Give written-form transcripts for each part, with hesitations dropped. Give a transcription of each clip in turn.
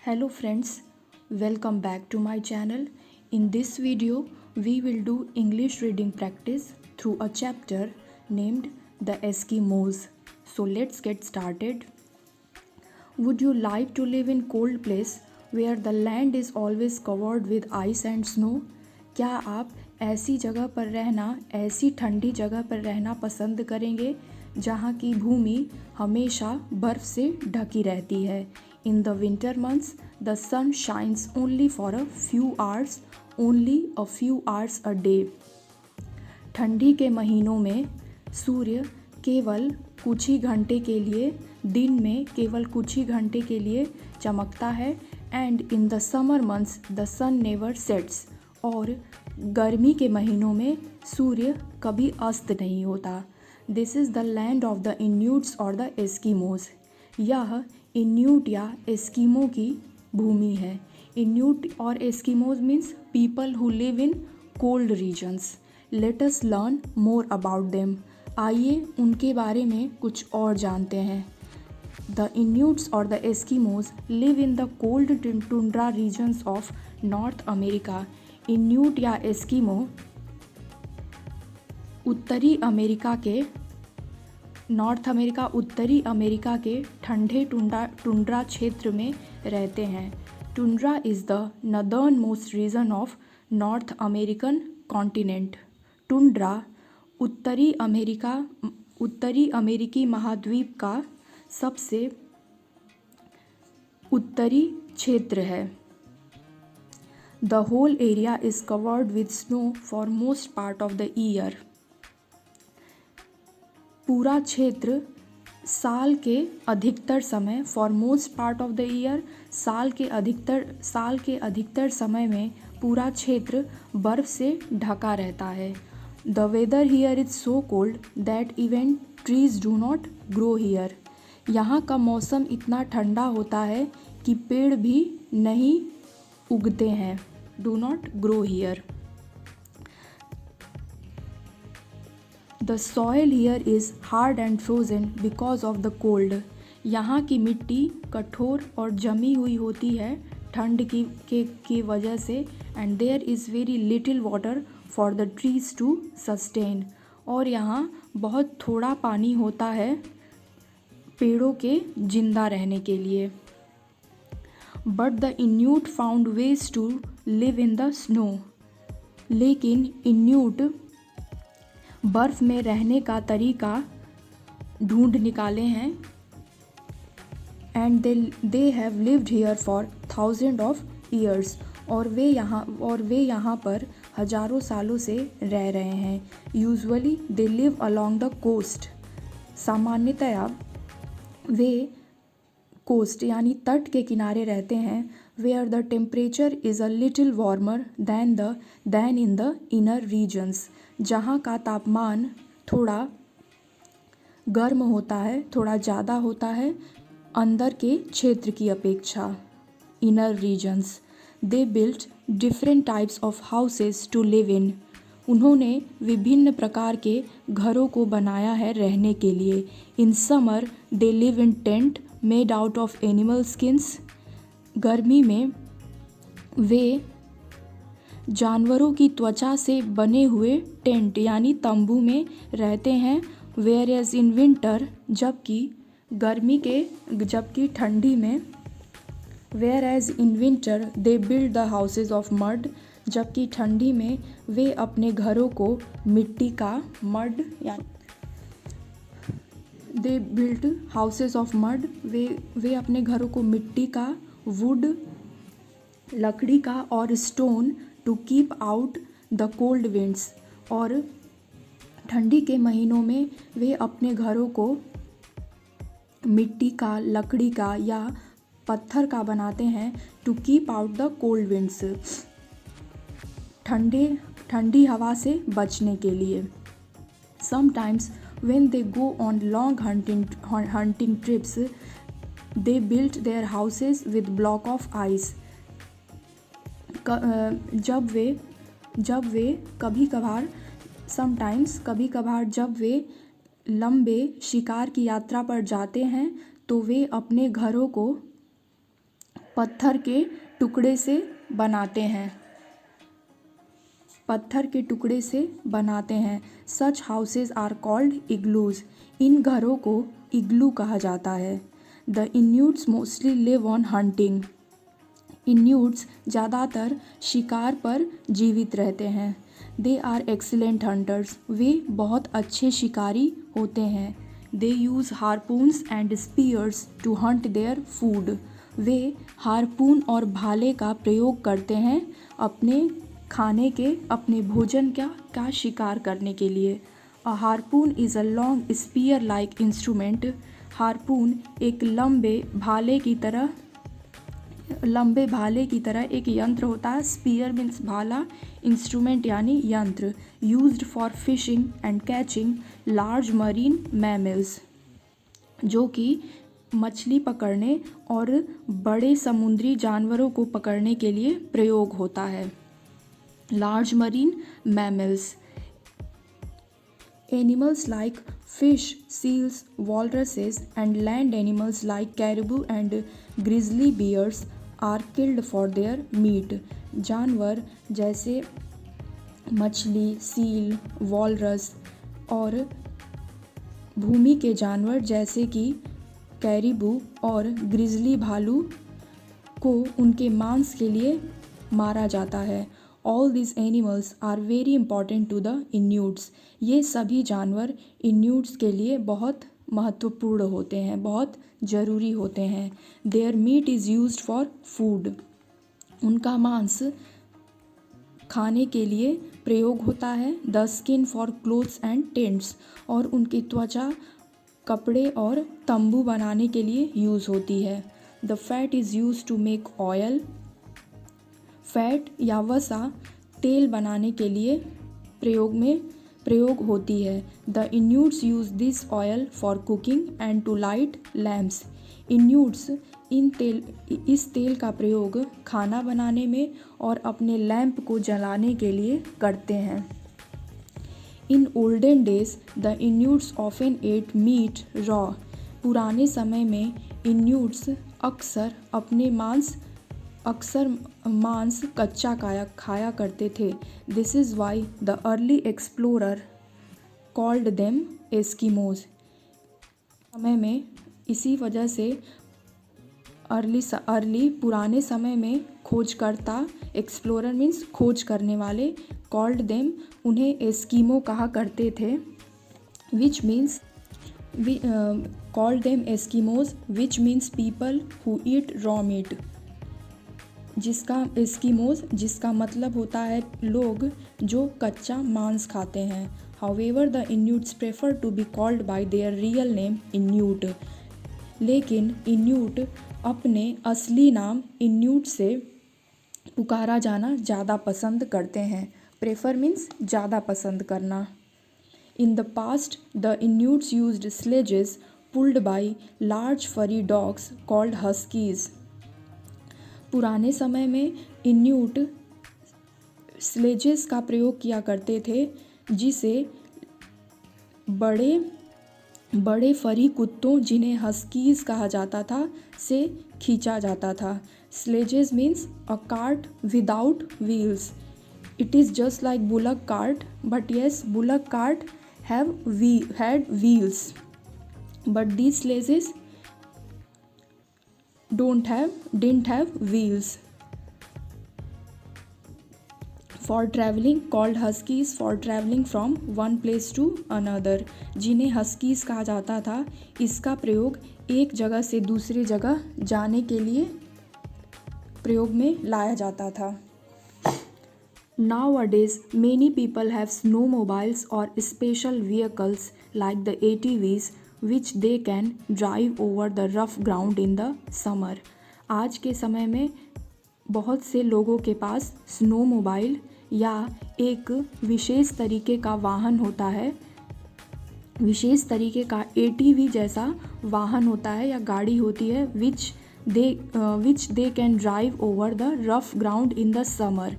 Hello friends, welcome back to my channel. In this video, we will do English reading practice through a chapter named The Eskimos. So let's get started. Would you like to live in cold place where the land is always covered with ice and snow? क्या आप ऐसी जगह पर रहना, ऐसी ठंडी जगह पर रहना पसंद करेंगे जहाँ की भूमि हमेशा बर्फ से ढकी रहती है? In the winter months, the sun shines only for a few hours a day. ठंडी के महीनों में सूर्य केवल कुछ ही घंटे के लिए दिन में केवल कुछ ही घंटे के लिए चमकता है. And in the summer months the sun never sets. और गर्मी के महीनों में सूर्य कभी अस्त नहीं होता. This is the land of the Inuits और द एस्कीमोज. यह इन्यूट या एस्कीमो की भूमि है. इन्यूट और Eskimos means people who live in cold regions. Let us learn more about them. आइए उनके बारे में कुछ और जानते हैं. द इन्यूट्स और the Eskimos live in the cold tundra regions of North America. Inuit या एस्कीमो उत्तरी अमेरिका के ठंडे टुंड्रा क्षेत्र में रहते हैं. Tundra is the northernmost region of North American continent. Tundra उत्तरी अमेरिकी महाद्वीप का सबसे उत्तरी क्षेत्र है. The whole area is covered with snow for most part of the year. पूरा क्षेत्र साल के अधिकतर समय for most part of the year साल के अधिकतर समय में पूरा क्षेत्र बर्फ से ढका रहता है. The weather here is so cold that even trees do not grow here. यहाँ का मौसम इतना ठंडा होता है कि पेड़ भी नहीं उगते हैं. Do not grow here. The soil here is hard and frozen because of the cold. यहाँ की मिट्टी कठोर और जमी हुई होती है ठंड की वजह से. And there is very little water for the trees to sustain. और यहाँ बहुत थोड़ा पानी होता है पेड़ों के जिंदा रहने के लिए. But the Inuit found ways to live in the snow. लेकिन इन्यूट बर्फ़ में रहने का तरीका ढूंढ निकाले हैं. And they have lived here for thousand of years. और वे यहाँ पर हज़ारों सालों से रह रहे हैं. Usually they live along the coast. सामान्यतया वे कोस्ट यानी तट के किनारे रहते हैं. Where the temperature is a little warmer than in the inner regions. जहाँ का तापमान थोड़ा गर्म होता है, थोड़ा ज़्यादा होता है अंदर के क्षेत्र की अपेक्षा. Inner regions. They built different types of houses to live in. उन्होंने विभिन्न प्रकार के घरों को बनाया है रहने के लिए. In summer they live in tent made out of animal skins. गर्मी में वे जानवरों की त्वचा से बने हुए टेंट यानी तंबू में रहते हैं. वेयर एज इन विंटर जबकि ठंडी में where as in winter they build the houses of mud. जबकि ठंडी में वे अपने घरों को मिट्टी का mud they build houses of mud. वे अपने घरों को मिट्टी का, वुड लकड़ी का और stone to keep out the cold winds. और ठंडी के महीनों में वे अपने घरों को मिट्टी का, लकड़ी का या पत्थर का बनाते हैं to keep out the cold winds. ठंडी हवा से बचने के लिए. Sometimes when they go on long hunting trips they built their houses with block of ice. जब वे कभी कभार जब वे लंबे शिकार की यात्रा पर जाते हैं तो वे अपने घरों को पत्थर के टुकड़े से बनाते हैं। पत्थर के टुकड़े से बनाते हैं। Such houses are called igloos. इन घरों को इग्लू कहा जाता है। The Inuits mostly live on hunting. Inuits ज़्यादातर शिकार पर जीवित रहते हैं। They are excellent hunters. वे बहुत अच्छे शिकारी होते हैं। They use harpoons and spears to hunt their food. वे हारपून और भाले का प्रयोग करते हैं अपने खाने के, अपने भोजन का शिकार करने के लिए। A harpoon is a long spear like instrument. Harpoon एक लंबे भाले की तरह एक यंत्र होता है। स्पीयर मीन्स भाला, इंस्ट्रूमेंट यानी यंत्र। Used for fishing and catching large marine mammals, जो कि मछली पकड़ने और बड़े समुद्री जानवरों को पकड़ने के लिए प्रयोग होता है। Large marine mammals. Animals like fish, seals, walruses, and land animals like caribou and grizzly bears are killed for their meat. जानवर जैसे मछली, सील, वॉलरस और भूमि के जानवर जैसे कि कैरिबू और ग्रिजली भालू को उनके मांस के लिए मारा जाता है। All these animals are very important to the Inuits. ये सभी जानवर इन्यूट्स के लिए बहुत महत्वपूर्ण होते हैं, बहुत ज़रूरी होते हैं। Their meat is used for food. उनका मांस खाने के लिए प्रयोग होता है। The skin for clothes and tents. और उनकी त्वचा कपड़े और तंबू बनाने के लिए यूज़ होती है। The fat is used to make oil. Fat या वसा तेल बनाने के लिए प्रयोग होती है। The Inuits use this oil for cooking and to light lamps. Inuits इस तेल का प्रयोग खाना बनाने में और अपने लैंप को जलाने के लिए करते हैं। In olden days the Inuits often ate meat raw. पुराने समय में इन्यूट्स अक्सर मांस कच्चा खाया करते थे। This is why the early explorer called them Eskimos. समय में इसी वजह से पुराने समय में खोजकर्ता, एक्सप्लोरर मीन्स खोज करने वाले, कॉल्ड देम उन्हें एस्किमो कहा करते थे। Which means called them Eskimos which means people who eat raw meat. जिसका मतलब होता है लोग जो कच्चा मांस खाते हैं। However the Inuits prefer to be called by their real name Inuit. लेकिन इन्यूट अपने असली नाम इन्यूट से पुकारा जाना ज़्यादा पसंद करते हैं। प्रेफर मीन्स ज़्यादा पसंद करना। In the past the Inuits used sledges pulled by large furry dogs called huskies. पुराने समय में इन्यूट स्लेजेस का प्रयोग किया करते थे, जिसे बड़े फरी कुत्तों, जिन्हें हस्कीज कहा जाता था, से खींचा जाता था। Sledges means a cart without wheels. It is just like bullock cart, but yes, bullock cart had wheels, but these sledges didn't have wheels. For traveling, called huskies, for traveling from one place to another, जिन्हें huskies कहा जाता था, इसका प्रयोग एक जगह से दूसरी जगह जाने के लिए प्रयोग में लाया जाता था। Nowadays, many people have snowmobiles or special vehicles like the ATVs, which they can drive over the rough ground in the summer. आज के समय में बहुत से लोगों के पास स्नोमोबाइल या एक विशेष तरीके का वाहन होता है, विशेष तरीके का ATV जैसा वाहन होता है या गाड़ी होती है, which they can drive over the rough ground in the summer,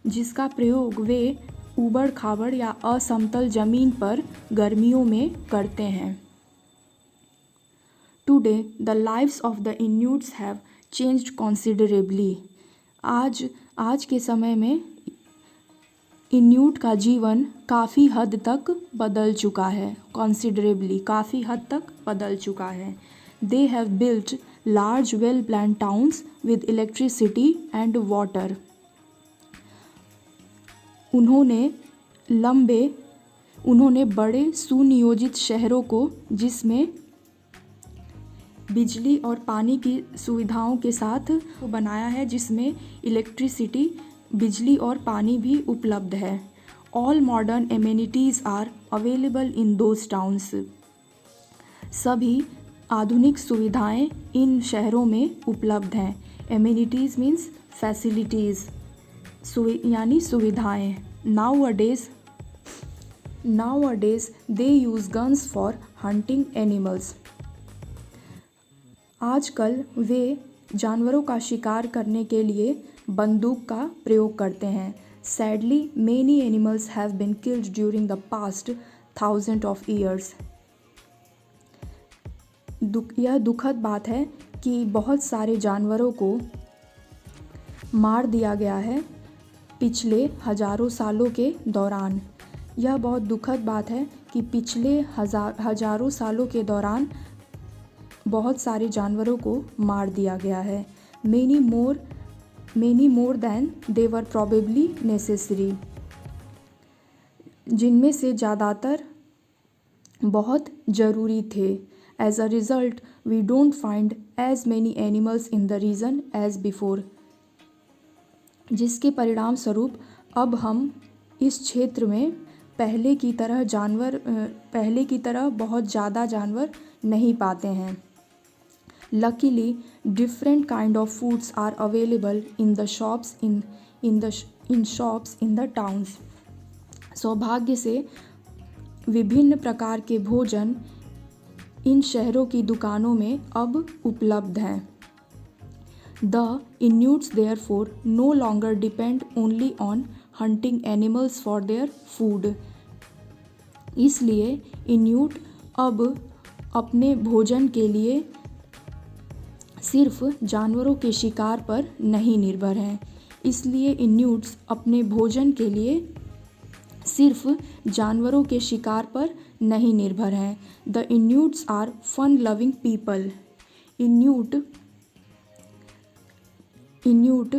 जिसका प्रयोग वे ऊबड़ खाबड़ या असमतल जमीन पर गर्मियों में करते हैं। Today, the lives of the Inuits have changed considerably. आज के समय में इन्यूट का जीवन काफ़ी हद तक बदल चुका है. Considerably काफ़ी हद तक बदल चुका है. They have built large well-planned towns with electricity and water. उन्होंने बड़े सुनियोजित शहरों को जिसमें बिजली और पानी की सुविधाओं के साथ बनाया है, जिसमें इलेक्ट्रिसिटी, बिजली और पानी भी उपलब्ध है. All modern amenities are available in those towns. सभी आधुनिक सुविधाएं इन शहरों में उपलब्ध हैं. एमेनिटीज़ मीन्स फैसिलिटीज़, यानी सुविधाएं. Nowadays they use guns for hunting animals. आजकल वे जानवरों का शिकार करने के लिए बंदूक का प्रयोग करते हैं. Sadly, many animals have been killed during the past thousands of years. यह दुखद बात है कि बहुत सारे जानवरों को मार दिया गया है पिछले हजारों सालों के दौरान. यह बहुत दुखद बात है कि पिछले हजारों सालों के दौरान बहुत सारे जानवरों को मार दिया गया है. Many more than they were probably necessary. जिनमें से ज़्यादातर बहुत ज़रूरी थे. As a result, we don't find as many animals in the region as before. जिसके परिणाम स्वरूप अब हम इस क्षेत्र में पहले की तरह बहुत ज़्यादा जानवर नहीं पाते हैं. Luckily, different kind of foods are available in the shops in the towns. सौभाग्य से विभिन्न प्रकार के भोजन इन शहरों की दुकानों में अब उपलब्ध हैं. The Inuits therefore no longer depend only on hunting animals for their food. इसलिए इन्यूट अब अपने भोजन के लिए सिर्फ जानवरों के शिकार पर नहीं निर्भर हैं. इसलिए इन्यूट्स अपने भोजन के लिए सिर्फ जानवरों के शिकार पर नहीं निर्भर हैं. The Inuits are fun loving people. Inuit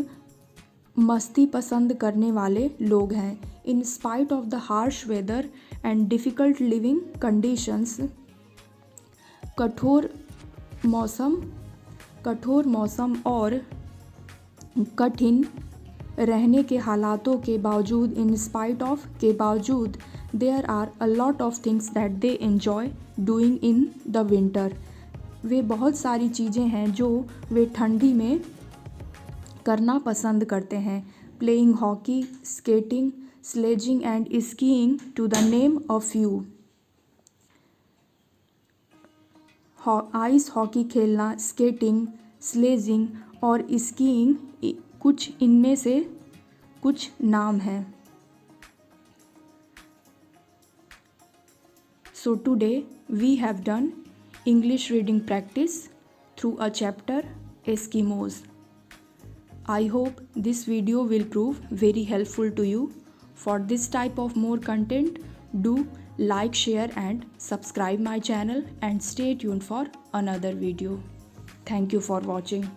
मस्ती पसंद करने वाले लोग हैं. In spite of the harsh weather and difficult living conditions, कठोर मौसम और कठिन रहने के हालातों के बावजूद, इन स्पाइट ऑफ के बावजूद, there are a lot of things that they enjoy doing in the winter. वे बहुत सारी चीज़ें हैं जो वे ठंडी में करना पसंद करते हैं. Playing hockey, skating, sledging and skiing to the name a few. Ice hockey खेलना, स्केटिंग, स्लेजिंग और स्कीइंग कुछ इनमें से कुछ नाम हैं. So today we have done English reading practice through a chapter Eskimos. I hope this video will prove very helpful to you. For this type of more content, do like, share and subscribe my channel and stay tuned for another video. Thank you for watching.